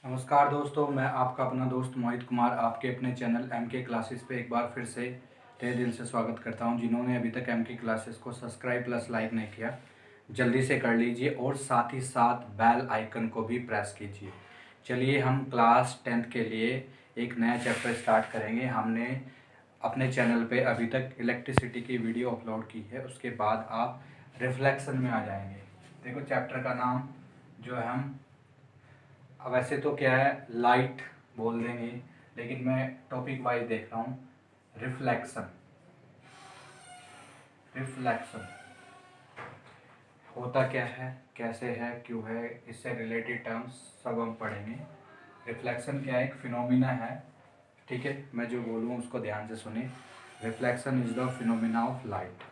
नमस्कार दोस्तों, मैं आपका अपना दोस्त मोहित कुमार आपके अपने चैनल एम के क्लासेस पे एक बार फिर से तहे दिल से स्वागत करता हूं। जिन्होंने अभी तक एम के क्लासेस को सब्सक्राइब प्लस लाइक नहीं किया, जल्दी से कर लीजिए और साथ ही साथ बेल आइकन को भी प्रेस कीजिए। चलिए हम क्लास 10th के लिए एक नया चैप्टर स्टार्ट करेंगे। हमने अपने चैनल पे अभी तक इलेक्ट्रिसिटी की वीडियो अपलोड की है, उसके बाद आप रिफ्लेक्शन में आ जाएंगे। देखो चैप्टर का नाम जो है हम वैसे तो क्या है लाइट बोल देंगे, लेकिन मैं टॉपिक वाइज देख रहा हूँ। रिफ्लेक्शन रिफ्लेक्शन होता क्या है, कैसे है, क्यों है, इससे रिलेटेड टर्म्स सब हम पढ़ेंगे। रिफ्लेक्शन क्या है, एक फिनोमिना है। ठीक है, मैं जो बोलूँ उसको ध्यान से सुने। Reflection is the phenomena of light.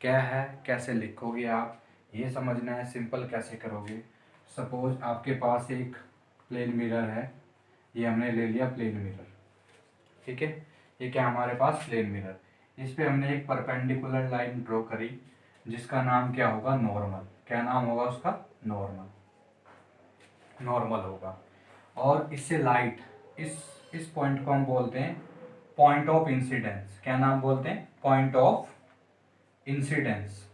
क्या है, कैसे लिखोगे आप, ये समझना है। सिंपल कैसे करोगे, सपोज आपके पास एक प्लेन मिरर है, ये हमने ले लिया प्लेन मिरर। ठीक है, ये क्या हमारे पास प्लेन मिरर। इस पे हमने एक परपेंडिकुलर लाइन ड्रॉ करी जिसका नाम क्या होगा, नॉर्मल। क्या नाम होगा उसका, नॉर्मल। नॉर्मल होगा। और इससे लाइट, इस पॉइंट को हम बोलते हैं पॉइंट ऑफ इंसिडेंस। क्या नाम बोलते हैं, point of incidence.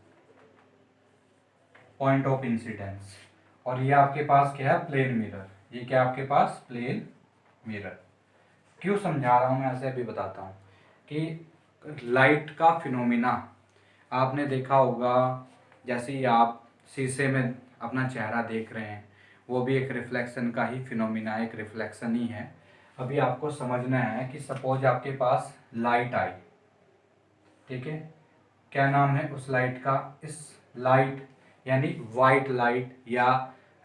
Point of incidence. और ये आपके पास क्या है, प्लेन मिरर। ये क्या आपके पास, प्लेन मिरर। क्यों समझा रहा हूँ मैं ऐसे, अभी बताता हूँ कि लाइट का फिनोमिना आपने देखा होगा। जैसे ही आप शीशे में अपना चेहरा देख रहे हैं, वो भी एक रिफ्लेक्शन का ही फिनोमिना, एक रिफ्लेक्शन ही है। अभी आपको समझना है कि सपोज आपके पास लाइट आई। ठीक है, क्या नाम है उस लाइट का, इस लाइट यानी वाइट लाइट या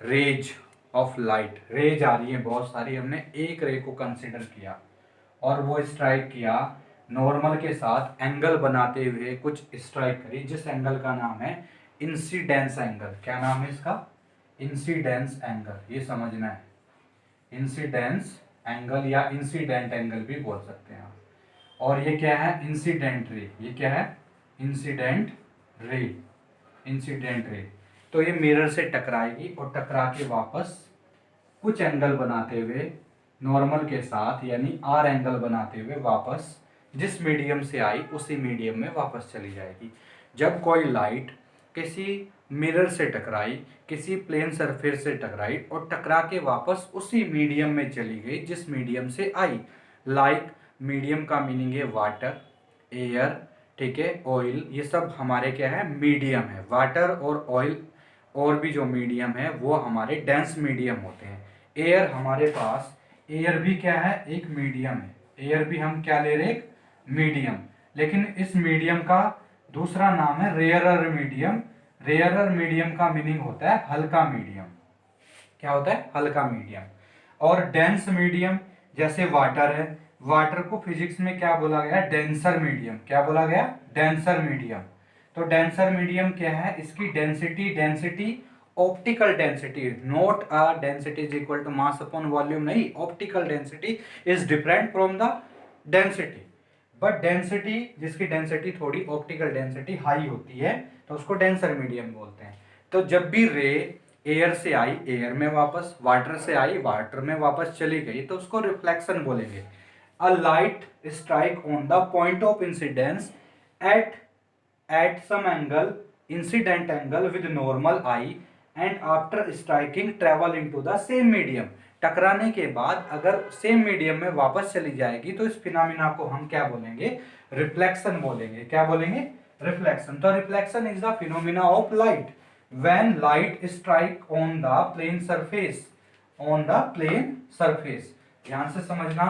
रेज ऑफ लाइट। रेज आ रही है बहुत सारी, हमने एक रे को कंसिडर किया और वो स्ट्राइक किया नॉर्मल के साथ, एंगल बनाते हुए कुछ स्ट्राइक करी, जिस एंगल का नाम है इंसिडेंस एंगल। क्या नाम है इसका, इंसिडेंस एंगल। ये समझना है, इंसिडेंस एंगल या इंसिडेंट एंगल भी बोल सकते हैं आप। और ये क्या है, इंसिडेंट रे। ये क्या है, इंसिडेंट रे। इंसिडेंट रे तो ये मिरर से टकराएगी और टकरा के वापस कुछ एंगल बनाते हुए नॉर्मल के साथ, यानी आर एंगल बनाते हुए वापस जिस मीडियम से आई उसी मीडियम में वापस चली जाएगी। जब कोई लाइट किसी मिरर से टकराई, किसी प्लेन सरफेस से टकराई और टकरा के वापस उसी मीडियम में चली गई जिस मीडियम से आई। लाइक मीडियम का मीनिंग है वाटर, एयर, ठीक है, ऑयल। ये सब हमारे क्या है, मीडियम है। वाटर और ऑयल और भी जो मीडियम है वो हमारे डेंस मीडियम होते हैं। एयर हमारे पास, एयर भी क्या है, एक मीडियम है। एयर भी हम क्या ले रहे, एक मीडियम। लेकिन इस मीडियम का दूसरा नाम है रेयरर मीडियम। रेयरर मीडियम का मीनिंग होता है हल्का मीडियम। क्या होता है, हल्का मीडियम। और डेंस मीडियम जैसे वाटर है, वाटर को फिजिक्स में क्या बोला गया, डेंसर मीडियम। क्या बोला गया, डेंसर मीडियम। तो डेंसर मीडियम क्या है, इसकी density, density optical density, not a density is equal to mass upon volume, नहीं, optical density is different from the density. But density, जिसकी डेंसिटी थोड़ी ऑप्टिकल डेंसिटी हाई होती है, तो उसको डेंसर मीडियम बोलते हैं। तो जब भी रे एयर से आई, एयर में वापस, वाटर से आई, वाटर में वापस चली गई, तो उसको रिफ्लेक्शन बोलेंगे। A light strike on the point of incidence at some angle, incident angle with normal eye, and after striking travel into the same medium। टकराने के बाद अगर सेम मीडियम में वापस चली जाएगी तो इस फिनोमिना को हम क्या बोलेंगे, रिफ्लेक्शन बोलेंगे। क्या बोलेंगे, रिफ्लेक्शन। तो reflection is the phenomena of light when light strike on the plane surface, on the plane surface. ध्यान से समझना,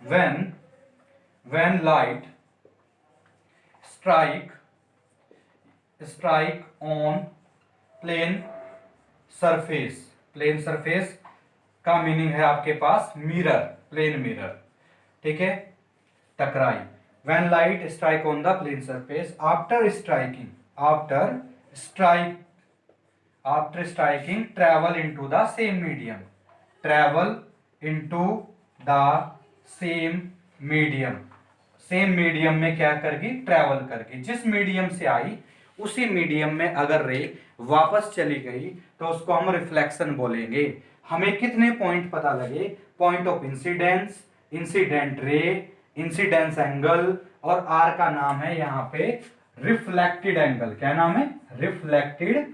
when light strike on plane surface. Plane surface का मीनिंग है आपके पास मिरर, प्लेन मिरर। ठीक है, टकराई। When light strike on the plane surface after striking, after striking travel into the same medium, travel into the same medium. Same medium में क्या करगी, ट्रेवल करगी। जिस मीडियम से आई उसी मीडियम में अगर रे वापस चली गई तो उसको हम रिफ्लेक्शन बोलेंगे। हमें कितने पॉइंट पता लगे? Point of incidence, incident ray, incidence angle, और आर का नाम है यहाँ पे रिफ्लेक्टेड एंगल। क्या नाम है? Reflected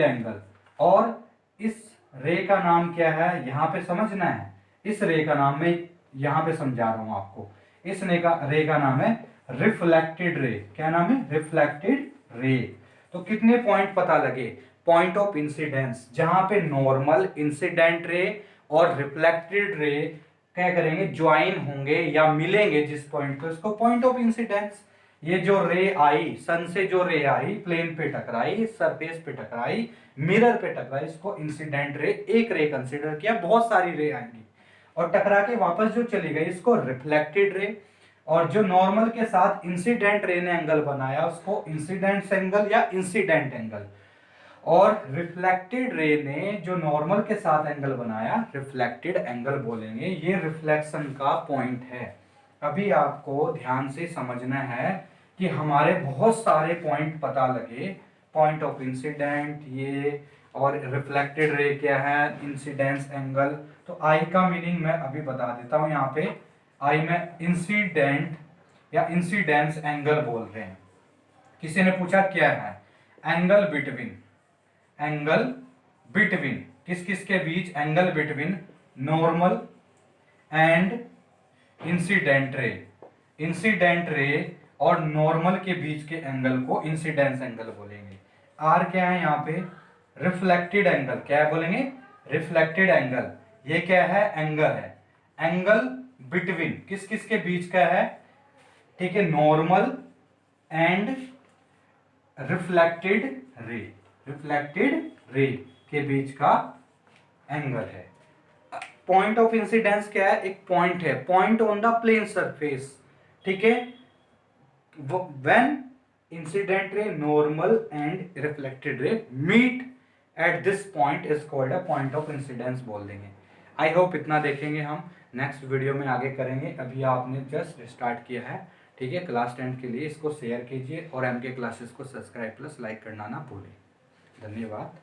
angle. और इस रे का नाम क्या है यहाँ पे समझना है। इस रे का नाम मैं यहाँ पे समझा रहा हूं आपको। इस रे का नाम है रिफ्लेक्टेड रे। क्या नाम है? Reflected ray. तो कितने पॉइंट पता लगे? पॉइंट ऑफ इंसिडेंस, जहां पे नॉर्मल, इंसिडेंट रे और रिफ्लेक्टेड रे क्या करेंगे? ज्वाइन होंगे या मिलेंगे जिस पॉइंट पे, उसको पॉइंट ऑफ इंसिडेंस। ये जो रे आई, सन से जो रे आई, प्लेन पे टकराई, सरफेस पे टकराई, मिरर पे टकराई, इसको इंसिडेंट रे, एक रे कंसीडर किया। बहुत सारी रे आएंगी और टकरा के वापस जो चली गई, इसको रिफ्लेक्टेड रे। और जो नॉर्मल के साथ इंसिडेंट रे ने एंगल बनाया, उसको इंसिडेंट एंगल या इंसिडेंट एंगल। और रिफ्लेक्टेड रे ने जो नॉर्मल के साथ एंगल बनाया, रिफ्लेक्टेड एंगल बोलेंगे। ये रिफ्लेक्शन का पॉइंट है। अभी आपको ध्यान से समझना है कि हमारे बहुत सारे पॉइंट पता लगे। पॉइंट ऑफ इंसिडेंट ये, और रिफ्लेक्टेड रे क्या है, इंसिडेंस एंगल। तो आई का मीनिंग मैं अभी बता देता हूं। यहाँ पे आई में इंसिडेंट या इंसिडेंस एंगल बोल रहे हैं। किसी ने पूछा क्या है? एंगल बिटवीन, एंगल बिटवीन किस किस के बीच? Angle between normal and incident ray. Incident ray और नॉर्मल के बीच के एंगल को इंसिडेंस एंगल बोलेंगे। आर क्या है यहाँ पे? Reflected angle. क्या बोलेंगे? Reflected angle. ये क्या है? एंगल है। एंगल बिटवीन किस किस के बीच का है? ठीक है, नॉर्मल एंड रिफ्लेक्टेड रे। रिफ्लेक्टेड रे के बीच का एंगल है। पॉइंट ऑफ इंसिडेंस क्या है? एक पॉइंट है, point on the plane surface. ठीक है, when incident ray, normal and reflected ray meet at this point is called a point of incidence बोल देंगे। आई होप इतना देखेंगे हम, नेक्स्ट वीडियो में आगे करेंगे। अभी आपने जस्ट स्टार्ट किया है, ठीक है। क्लास 10 के लिए इसको शेयर कीजिए और एमके क्लासेस को सब्सक्राइब प्लस लाइक करना ना भूलें। धन्यवाद।